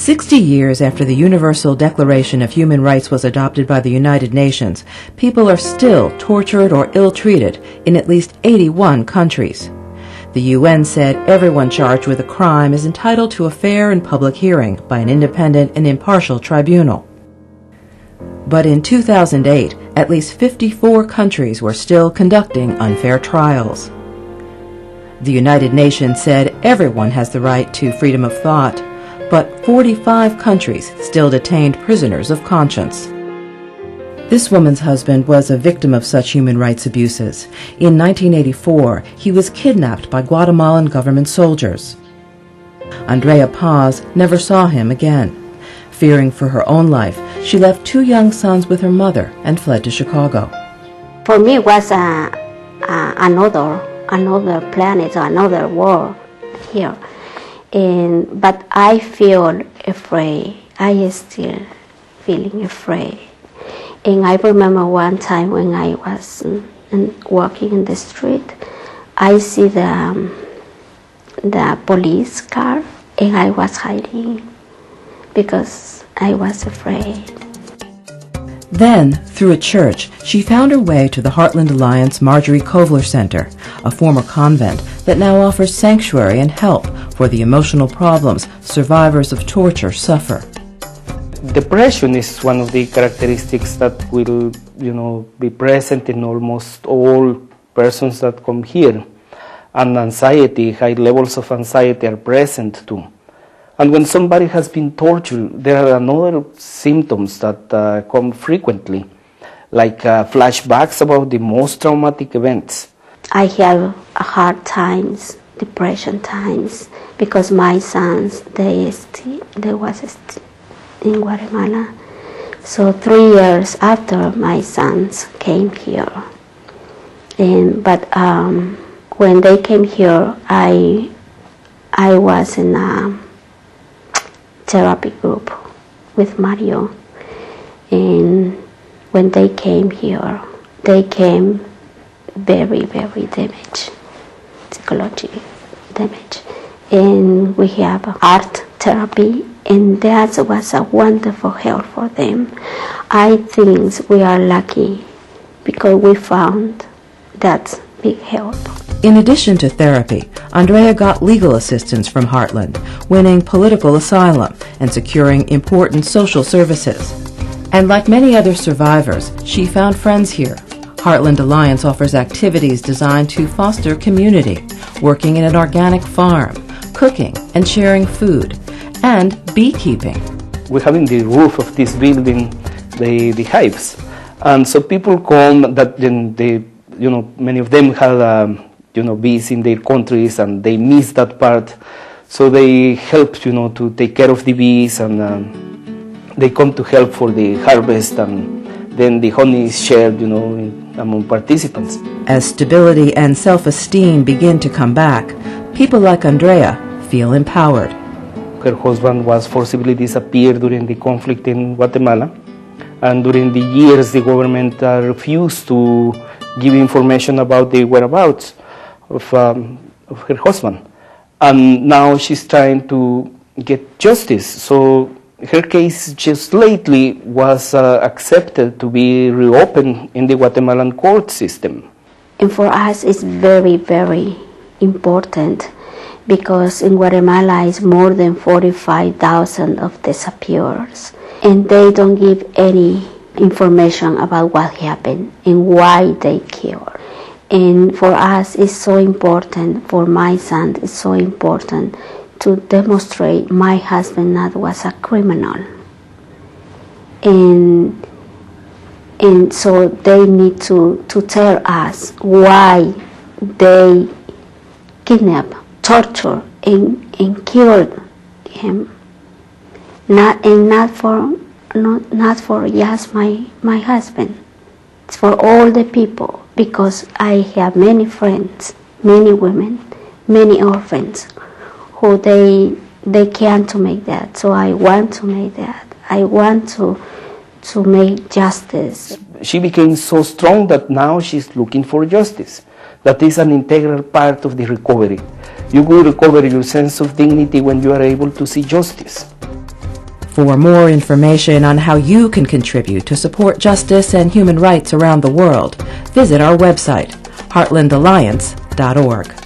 60 years after the Universal Declaration of Human Rights was adopted by the United Nations, people are still tortured or ill-treated in at least 81 countries. The UN said everyone charged with a crime is entitled to a fair and public hearing by an independent and impartial tribunal. But in 2008, at least 54 countries were still conducting unfair trials. The United Nations said everyone has the right to freedom of thought, but 45 countries still detained prisoners of conscience. This woman's husband was a victim of such human rights abuses. In 1984, he was kidnapped by Guatemalan government soldiers. Andrea Paz never saw him again. Fearing for her own life, she left 2 young sons with her mother and fled to Chicago. For me, it was another planet, another world here. But I feel afraid. I still feeling afraid. And I remember one time when I was walking in the street, I see the police car, and I was hiding because I was afraid. Then, through a church, she found her way to the Heartland Alliance Majorie Kovler Center, a former convent that now offers sanctuary and help for the emotional problems survivors of torture suffer. Depression is one of the characteristics that will, be present in almost all persons that come here. And anxiety, high levels of anxiety are present too. And when somebody has been tortured, there are another symptoms that come frequently, like flashbacks about the most traumatic events. I have hard times, depression times, because my sons, they was in Guatemala. So 3 years after my sons came here. But when they came here, I was in a therapy group with Mario. And when they came here, they came very, very damaged, psychology damage. And we have art therapy, and that was a wonderful help for them. I think we are lucky because we found that big help. In addition to therapy, Andrea got legal assistance from Heartland, winning political asylum and securing important social services. And like many other survivors, she found friends here. Heartland Alliance offers activities designed to foster community, working in an organic farm, cooking and sharing food, and beekeeping. We have in the roof of this building the hives, and so people come that then many of them have bees in their countries and they miss that part, so they help to take care of the bees, and they come to help for the harvest, and then the honey is shared among participants. As stability and self-esteem begin to come back, people like Andrea feel empowered. Her husband was forcibly disappeared during the conflict in Guatemala, and during the years the government refused to give information about the whereabouts of her husband. And now she's trying to get justice. So her case just lately was accepted to be reopened in the Guatemalan court system. And for us it's very, very important, because in Guatemala is more than 45,000 of disappeareds, and they don't give any information about what happened and why they killed. And for us it's so important, for my son it's so important to demonstrate my husband not was a criminal. And so they need to tell us why they kidnapped, tortured, and killed him. Not for just my husband. It's for all the people, because I have many friends, many women, many orphans, who they can't to make that. So I want to make that. I want to make justice. She became so strong that now she's looking for justice. That is an integral part of the recovery. You will recover your sense of dignity when you are able to see justice. For more information on how you can contribute to support justice and human rights around the world, visit our website, heartlandalliance.org.